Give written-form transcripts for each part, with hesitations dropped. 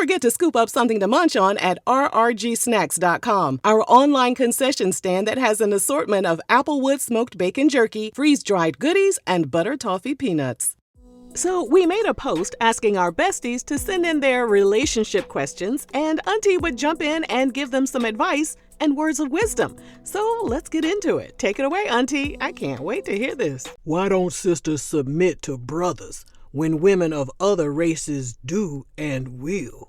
forget to scoop up something to munch on at rrgsnacks.com, our online concession stand that has an assortment of Applewood smoked bacon jerky, freeze-dried goodies, and butter toffee peanuts. So we made a post asking our besties to send in their relationship questions, and Auntie would jump in and give them some advice and words of wisdom. So let's get into it. Take it away, Auntie. I can't wait to hear this. Why don't sisters submit to brothers when women of other races do and will?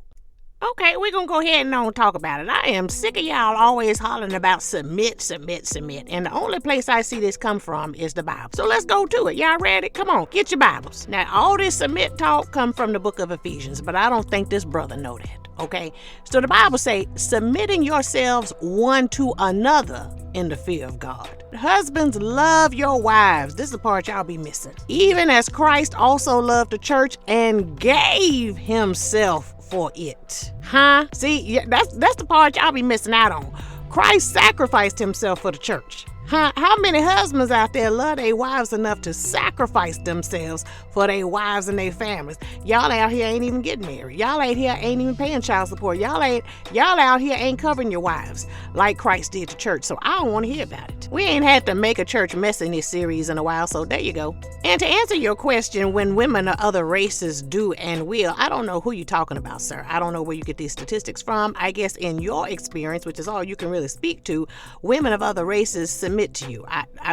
Okay, we're going to go ahead and talk about it. I am sick of y'all always hollering about submit. And the only place I see this come from is the Bible. So let's go to it. Y'all ready? Come on, get your Bibles. Now, all this submit talk come from the book of Ephesians, but I don't think this brother know that, okay? So the Bible say, submitting yourselves one to another in the fear of God. Husbands, love your wives. This is the part y'all be missing. Even as Christ also loved the church and gave himself for it. See, that's the part y'all be missing out on. Christ sacrificed himself for the church. How many husbands out there love their wives enough to sacrifice themselves for their wives and their families? Y'all out here ain't even getting married. Y'all out here ain't even paying child support. Y'all out here ain't covering your wives like Christ did the church. So I don't want to hear about it. We ain't had to make a church mess in this series in a while, so there you go. And to answer your question, when women of other races do and will, I don't know who you're talking about, sir. I don't know where you get these statistics from. I guess in your experience, which is all you can really speak to, women of other races submit to you.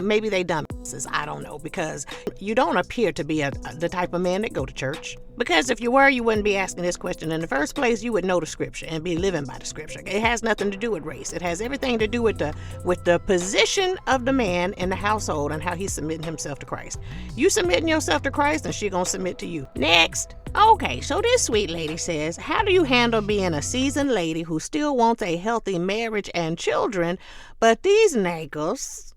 Maybe they dumbasses. I don't know, because you don't appear to be the type of man that go to church. Because if you were, you wouldn't be asking this question in the first place. You would know the scripture and be living by the scripture. It has nothing to do with race. It has everything to do with the position of the man in the household and how he's submitting himself to Christ. You submitting yourself to Christ, and she gonna submit to you. Next. Okay, so this sweet lady says, how do you handle being a seasoned lady who still wants a healthy marriage and children, but these niggas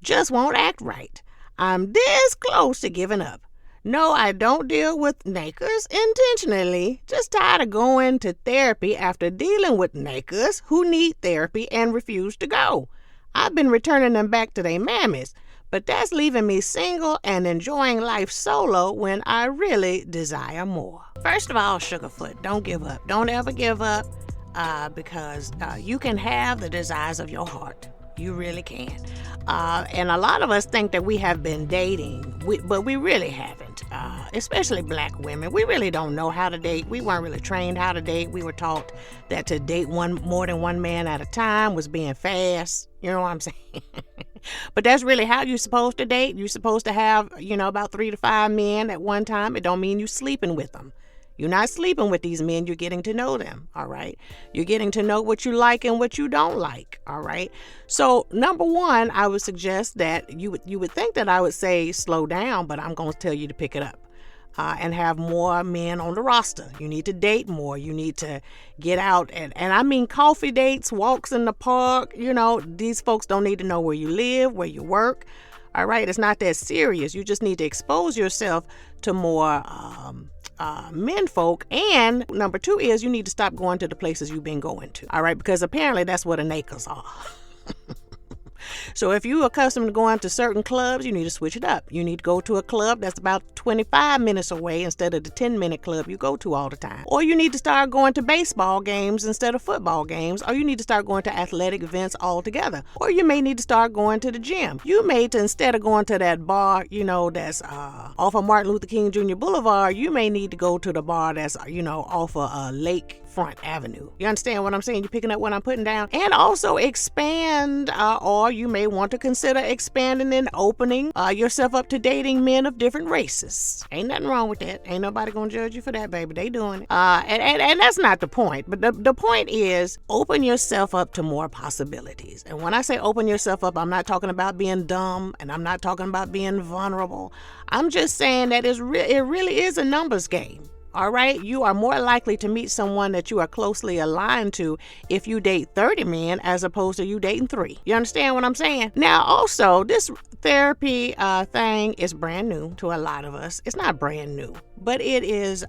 just won't act right? I'm this close to giving up. No, I don't deal with nakers intentionally. Just tired of going to therapy after dealing with nakers who need therapy and refuse to go. I've been returning them back to their mammies, but that's leaving me single and enjoying life solo when I really desire more. First of all, Sugarfoot, don't give up. Don't ever give up, because you can have the desires of your heart. You really can. And a lot of us think that we have been dating, but we really haven't. Especially black women. We really don't know how to date. We weren't really trained how to date. We were taught that to date more than one man at a time was being fast. You know what I'm saying? But that's really how you're supposed to date. You're supposed to have, about 3 to 5 men at one time. It don't mean you're sleeping with them. You're not sleeping with these men. You're getting to know them, all right? You're getting to know what you like and what you don't like, all right? So, number one, I would suggest that you would think that I would say slow down, but I'm going to tell you to pick it up and have more men on the roster. You need to date more. You need to get out, and I mean coffee dates, walks in the park. These folks don't need to know where you live, where you work, all right? It's not that serious. You just need to expose yourself to more men folk. And number 2 is you need to stop going to the places you've been going to, all right? Because apparently that's what the nakers are. So if you're accustomed to going to certain clubs, you need to switch it up. You need to go to a club that's about 25 minutes away instead of the 10-minute club you go to all the time. Or you need to start going to baseball games instead of football games. Or you need to start going to athletic events altogether. Or you may need to start going to the gym. You may, instead of going to that bar, that's off of Martin Luther King Jr. Boulevard, you may need to go to the bar that's, off of Lakefront Avenue. You understand what I'm saying? You picking up what I'm putting down? And also expand, or you may want to consider expanding and opening yourself up to dating men of different races. Ain't nothing wrong with that. Ain't nobody gonna judge you for that, baby. They doing it. And that's not the point. But the point is, open yourself up to more possibilities. And when I say open yourself up, I'm not talking about being dumb, and I'm not talking about being vulnerable. I'm just saying that it really is a numbers game. All right, you are more likely to meet someone that you are closely aligned to if you date 30 men as opposed to you dating 3. You understand what I'm saying? Now, also, this therapy thing is brand new to a lot of us. It's not brand new. but it is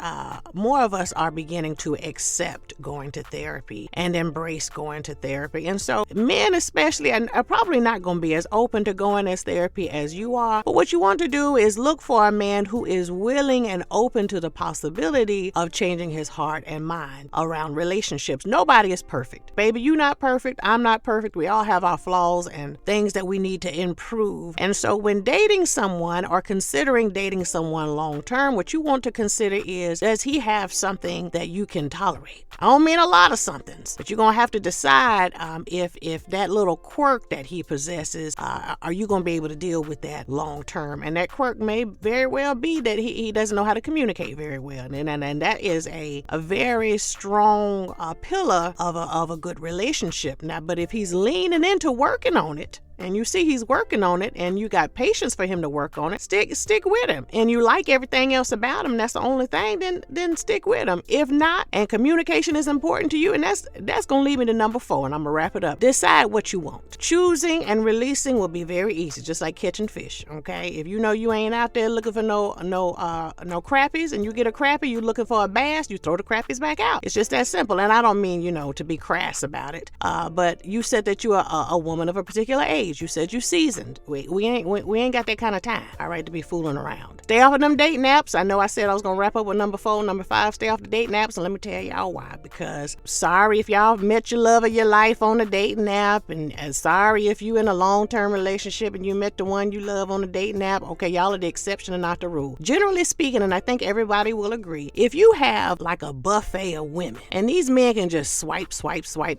more of us are beginning to accept going to therapy and embrace going to therapy. And so men especially are probably not going to be as open to going as therapy as you are. But what you want to do is look for a man who is willing and open to the possibility of changing his heart and mind around relationships. Nobody is perfect. Baby, you're not perfect. I'm not perfect. We all have our flaws and things that we need to improve. And so when dating someone or considering dating someone long term, what you want to consider is, does he have something that you can tolerate? I don't mean a lot of somethings, but you're going to have to decide if that little quirk that he possesses, are you going to be able to deal with that long term? And that quirk may very well be that he doesn't know how to communicate very well. And that is a very strong pillar of a good relationship. Now, but if he's leaning into working on it, and you see he's working on it, and you got patience for him to work on it, stick with him. And you like everything else about him, that's the only thing, then stick with him. If not, and communication is important to you, and that's going to lead me to number 4, and I'm going to wrap it up. Decide what you want. Choosing and releasing will be very easy, just like catching fish, okay? If you know you ain't out there looking for no crappies, and you get a crappie, you looking for a bass, you throw the crappies back out. It's just that simple. And I don't mean, to be crass about it, but you said that you are a woman of a particular age. You said you seasoned. We ain't got that kind of time, all right, to be fooling around. Stay off of them date naps. I know I said I was gonna wrap up with number 4. Number 5, stay off the date naps, and let me tell y'all why. Because sorry if y'all met your love of your life on a dating app, and sorry if you in a long-term relationship and you met the one you love on a dating app. Okay, y'all are the exception and not the rule. Generally speaking, and I think everybody will agree, if you have like a buffet of women, and these men can just swipe,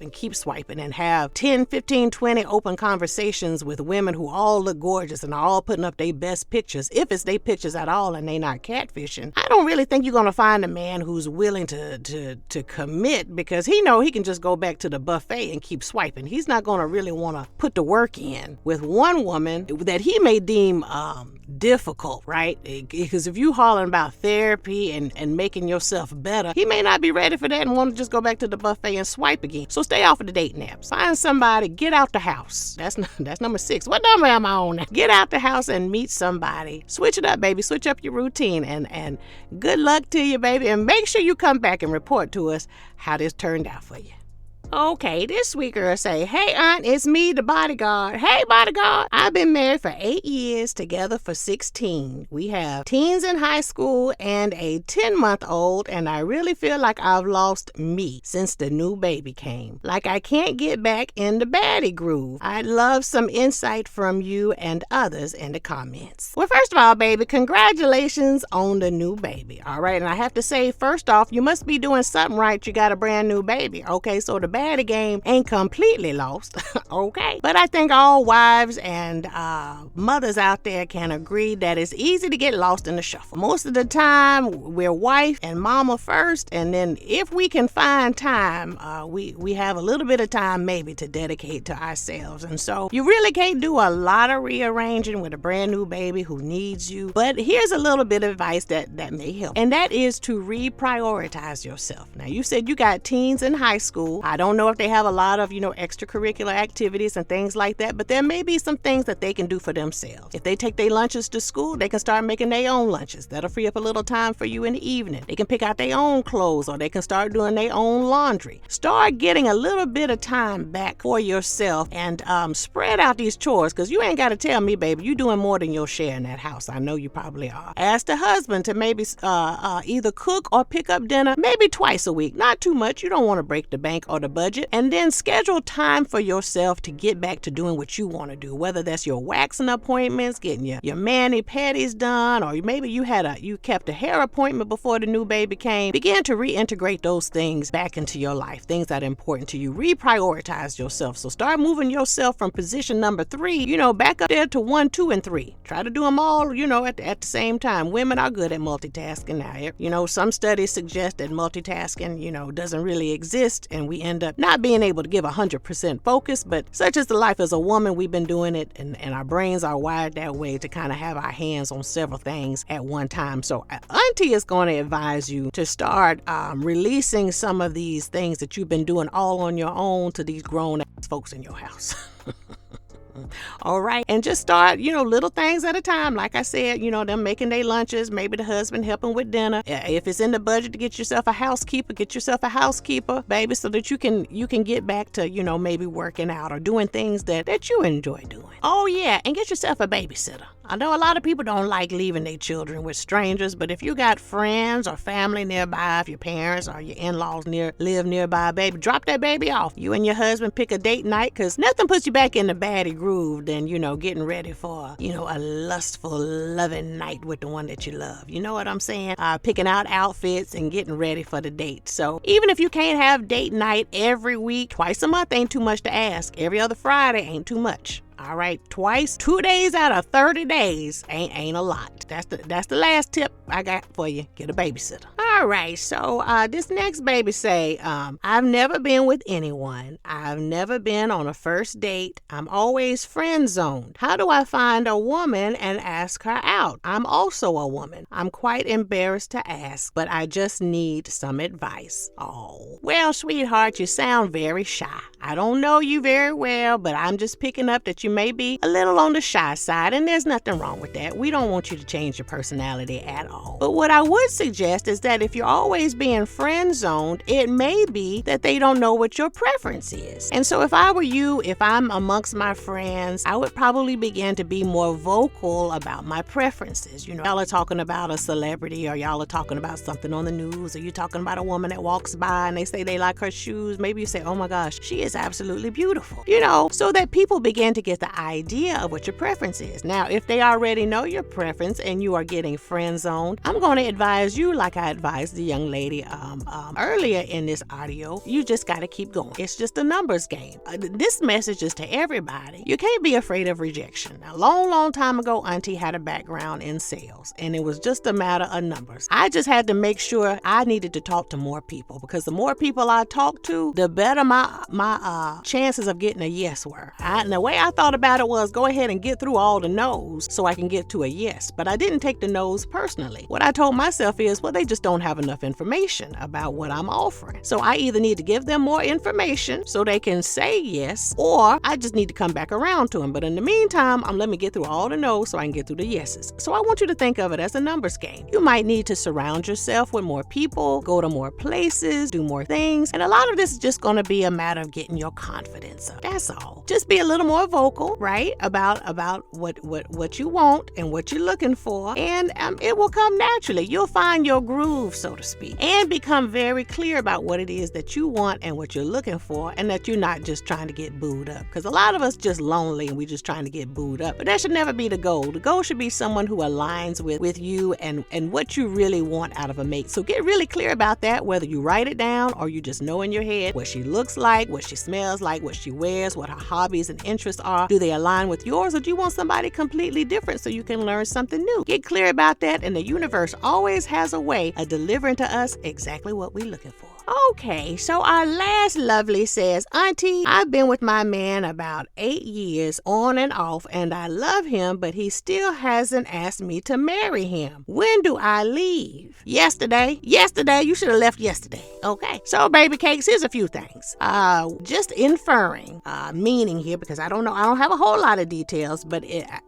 and keep swiping, and have 10, 15, 20 open conversations with women who all look gorgeous and are all putting up their best pictures, if it's their pictures at all and they not catfishing, I don't really think you're going to find a man who's willing to commit, because he know he can just go back to the buffet and keep swiping. He's not going to really want to put the work in with one woman that he may deem difficult, right? Because if you hollering about therapy and making yourself better, he may not be ready for that and want to just go back to the buffet and swipe again. So stay off of the dating apps. Find somebody, get out the house. That's number 6. What number am I on? Get out the house and meet somebody. Switch it up, baby. Switch up your routine, and good luck to you, baby. And make sure you come back and report to us how this turned out for you. Okay, this week girl say, "Hey aunt, it's me, the bodyguard. Hey bodyguard, I've been married for 8 years, together for 16. We have teens in high school and a 10-month-old, and I really feel like I've lost me since the new baby came. Like I can't get back in the baddie groove. I'd love some insight from you and others in the comments." Well, first of all, baby, congratulations on the new baby. All right, and I have to say, first off, you must be doing something right. You got a brand new baby. Okay, so the baddie game ain't completely lost. Okay, but I think all wives and mothers out there can agree that it's easy to get lost in the shuffle. Most of the time we're wife and mama first, and then if we can find time, we have a little bit of time maybe to dedicate to ourselves. And so you really can't do a lot of rearranging with a brand new baby who needs you. But here's a little bit of advice that may help, and that is to reprioritize yourself. Now, you said you got teens in high school. I don't know if they have a lot of, extracurricular activities and things like that, but there may be some things that they can do for themselves. If they take their lunches to school, they can start making their own lunches. That'll free up a little time for you in the evening. They can pick out their own clothes, or they can start doing their own laundry. Start getting a little bit of time back for yourself, and spread out these chores, because you ain't got to tell me, baby, you doing more than your share in that house. I know you probably are. Ask the husband to maybe either cook or pick up dinner maybe twice a week. Not too much. You don't want to break the bank or the budget. And then schedule time for yourself to get back to doing what you want to do, whether that's your waxing appointments, getting your mani-pedis done, or maybe you kept a hair appointment before the new baby came. Begin to reintegrate those things back into your life, things that are important to you. Reprioritize yourself. So start moving yourself from position number 3, back up there to 1, 2, and 3. Try to do them all, at the same time. Women are good at multitasking now. Some studies suggest that multitasking, doesn't really exist, and we end up not being able to give 100% focus, but such is the life as a woman. We've been doing it, and our brains are wired that way to kind of have our hands on several things at one time. So Auntie is going to advise you to start releasing some of these things that you've been doing all on your own to these grown-ass folks in your house. All right. And just start, little things at a time. Like I said, them making their lunches, maybe the husband helping with dinner. If it's in the budget to get yourself a housekeeper, baby, so that you can get back to, maybe working out or doing things that you enjoy doing. Oh, yeah. And get yourself a babysitter. I know a lot of people don't like leaving their children with strangers, but if you got friends or family nearby, if your parents or your in-laws live nearby, baby, drop that baby off. You and your husband pick a date night, because nothing puts you back in the baddie groove than, getting ready for, a lustful, loving night with the one that you love. You know what I'm saying? Picking out outfits and getting ready for the date. So even if you can't have date night every week, twice a month ain't too much to ask. Every other Friday ain't too much. All right, twice, 2 days out of 30 days ain't a lot. That's the last tip I got for you. Get a babysitter. All right, so this next baby say, I've never been with anyone. I've never been on a first date. I'm always friend zoned. How do I find a woman and ask her out? I'm also a woman. I'm quite embarrassed to ask, but I just need some advice. Oh, well, sweetheart, you sound very shy. I don't know you very well, but I'm just picking up that you may be a little on the shy side, and there's nothing wrong with that. We don't want you to change your personality at all. But what I would suggest is that if you're always being friend zoned, it may be that they don't know what your preference is. And so if I were you, if I'm amongst my friends, I would probably begin to be more vocal about my preferences. Y'all are talking about a celebrity, or y'all are talking about something on the news, or you're talking about a woman that walks by and they say they like her shoes. Maybe you say, oh my gosh, she is absolutely beautiful. So that people begin to get the idea of what your preference is. Now, if they already know your preference and you are getting friend zoned, I'm going to advise you, like I advised the young lady earlier in this audio, you just got to keep going. It's just a numbers game. This message is to everybody. You can't be afraid of rejection. A long time ago, Auntie had a background in sales, and it was just a matter of numbers. I just had to make sure I needed to talk to more people, because the more people I talk to, the better my chances of getting a yes were. And the way I thought about it was, go ahead and get through all the no's so I can get to a yes. But I didn't take the no's personally. What I told myself is, well, they just don't have enough information about what I'm offering. So I either need to give them more information so they can say yes, or I just need to come back around to them. But in the meantime, let me get through all the no's so I can get through the yeses. So I want you to think of it as a numbers game. You might need to surround yourself with more people, go to more places, do more things. And a lot of this is just going to be a matter of getting your confidence up. That's all. Just be a little more vocal, right? About what you want and what you're looking for. And it will come naturally. You'll find your groove, so to speak, and become very clear about what it is that you want and what you're looking for, and that you're not just trying to get booed up. Because a lot of us just lonely and we're just trying to get booed up. But that should never be the goal. The goal should be someone who aligns with you and what you really want out of a mate. So get really clear about that, whether you write it down or you just know in your head what she looks like, what she smells like, what she wears, what her hobbies and interests are. Do they align with yours, or do you want somebody completely different so you can learn something new? Get clear about that, and the universe always has a way of delivering to us exactly what we're looking for. Okay, so our last lovely says, Auntie, I've been with my man about 8 years on and off, and I love him, but he still hasn't asked me to marry him. When do I leave? Yesterday. You should have left yesterday. Okay, so baby cakes, here's a few things. Just inferring meaning here, because I don't know, I don't have a whole lot of details, but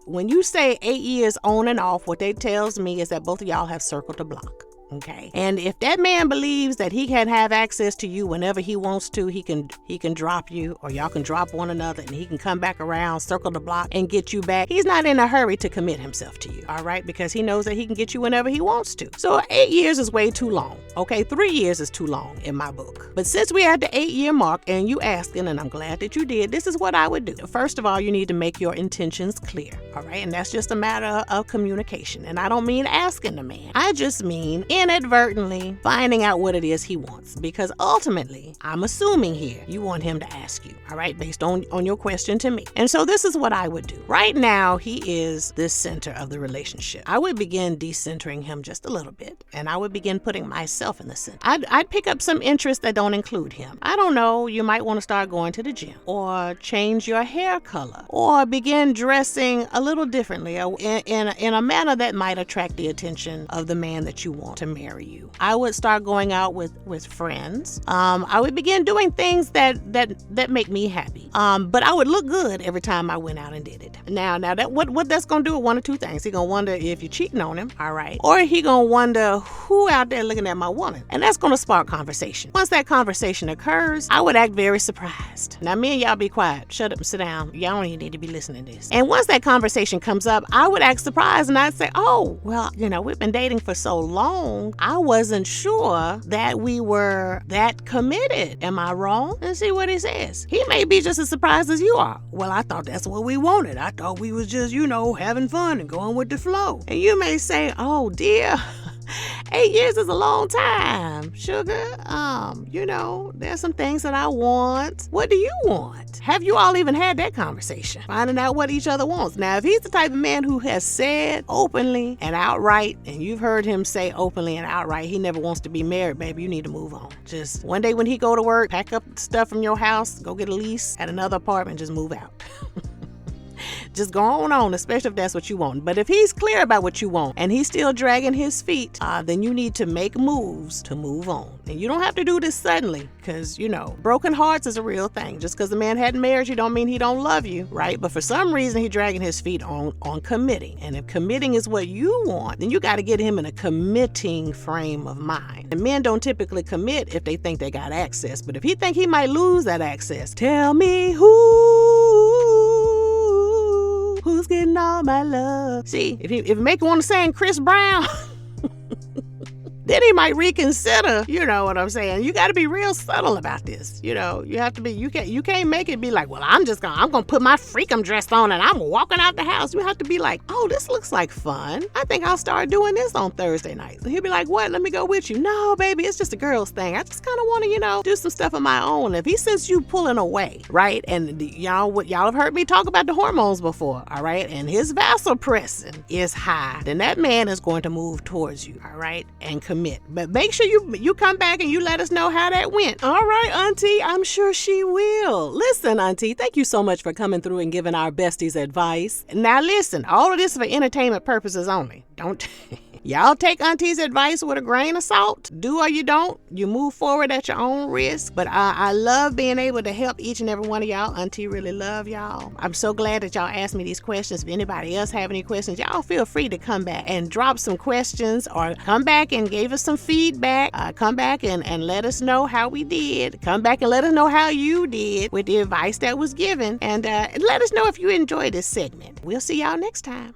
when you say 8 years on and off, what that tells me is that both of y'all have circled the block. Okay. And if that man believes that he can have access to you whenever he wants to, he can drop you, or y'all can drop one another, and he can come back around, circle the block, and get you back. He's not in a hurry to commit himself to you, all right? Because he knows that he can get you whenever he wants to. So 8 years is way too long. Okay, 3 years is too long in my book. But since we're at the 8-year mark and you asking, and I'm glad that you did, this is what I would do. First of all, you need to make your intentions clear, all right? And that's just a matter of communication. And I don't mean asking the man. I just mean inadvertently finding out what it is he wants, because ultimately, I'm assuming here, you want him to ask you, all right, based on your question to me. And so this is what I would do. Right now, he is the center of the relationship. I would begin decentering him just a little bit, and I would begin putting myself in the center. I'd pick up some interests that don't include him. I don't know, you might want to start going to the gym, or change your hair color, or begin dressing a little differently in a manner that might attract the attention of the man that you want to marry you. I would start going out with friends. I would begin doing things that make me happy. But I would look good every time I went out and did it. Now that what that's gonna do is one of two things. He gonna wonder if you're cheating on him, all right, or he gonna wonder who out there looking at my woman, and that's gonna spark conversation. Once that conversation occurs, I would act very surprised. Now, me and y'all be quiet, shut up and sit down. Y'all don't even need to be listening to this. And once that conversation comes up, I would act surprised and I'd say, oh, well, we've been dating for so long, I wasn't sure that we were that committed. Am I wrong? And see what he says. He may be just as surprised as you are. Well, I thought that's what we wanted. I thought we was just, having fun and going with the flow. And you may say, oh dear, 8 years is a long time, sugar. There's some things that I want. What do you want? Have you all even had that conversation? Finding out what each other wants. Now, if he's the type of man who has said openly and outright, and you've heard him say openly and outright, he never wants to be married, baby, you need to move on. Just one day when he go to work, pack up stuff from your house, go get a lease at another apartment, just move out. Just go on, especially if that's what you want. But if he's clear about what you want and he's still dragging his feet, then you need to make moves to move on. And you don't have to do this suddenly because, broken hearts is a real thing. Just because the man hadn't married you don't mean he don't love you, right? But for some reason, he's dragging his feet on committing. And if committing is what you want, then you got to get him in a committing frame of mind. And men don't typically commit if they think they got access. But if he think he might lose that access, tell me who's getting all my love? See, if it make you want to sing Chris Brown, then he might reconsider, you know what I'm saying? You got to be real subtle about this. You have to be, you can't make it be like, well, I'm going to put my freakum dress on and I'm walking out the house. You have to be like, oh, this looks like fun. I think I'll start doing this on Thursday nights. And he'll be like, what? Let me go with you. No, baby, it's just a girl's thing. I just kind of want to, do some stuff of my own. If he senses you pulling away, right? And y'all have heard me talk about the hormones before, all right? And his vasopressin is high. Then that man is going to move towards you, all right? And commit. But make sure you come back and you let us know how that went. All right, Auntie, I'm sure she will. Listen, Auntie, thank you so much for coming through and giving our besties advice. Now listen, all of this for entertainment purposes only. Don't y'all take Auntie's advice with a grain of salt. Do or you don't. You move forward at your own risk. But I love being able to help each and every one of y'all. Auntie really love y'all. I'm so glad that y'all asked me these questions. If anybody else have any questions, y'all feel free to come back and drop some questions or come back and give us some feedback. Come back and let us know how we did. Come back and let us know how you did with the advice that was given. And let us know if you enjoyed this segment. We'll see y'all next time.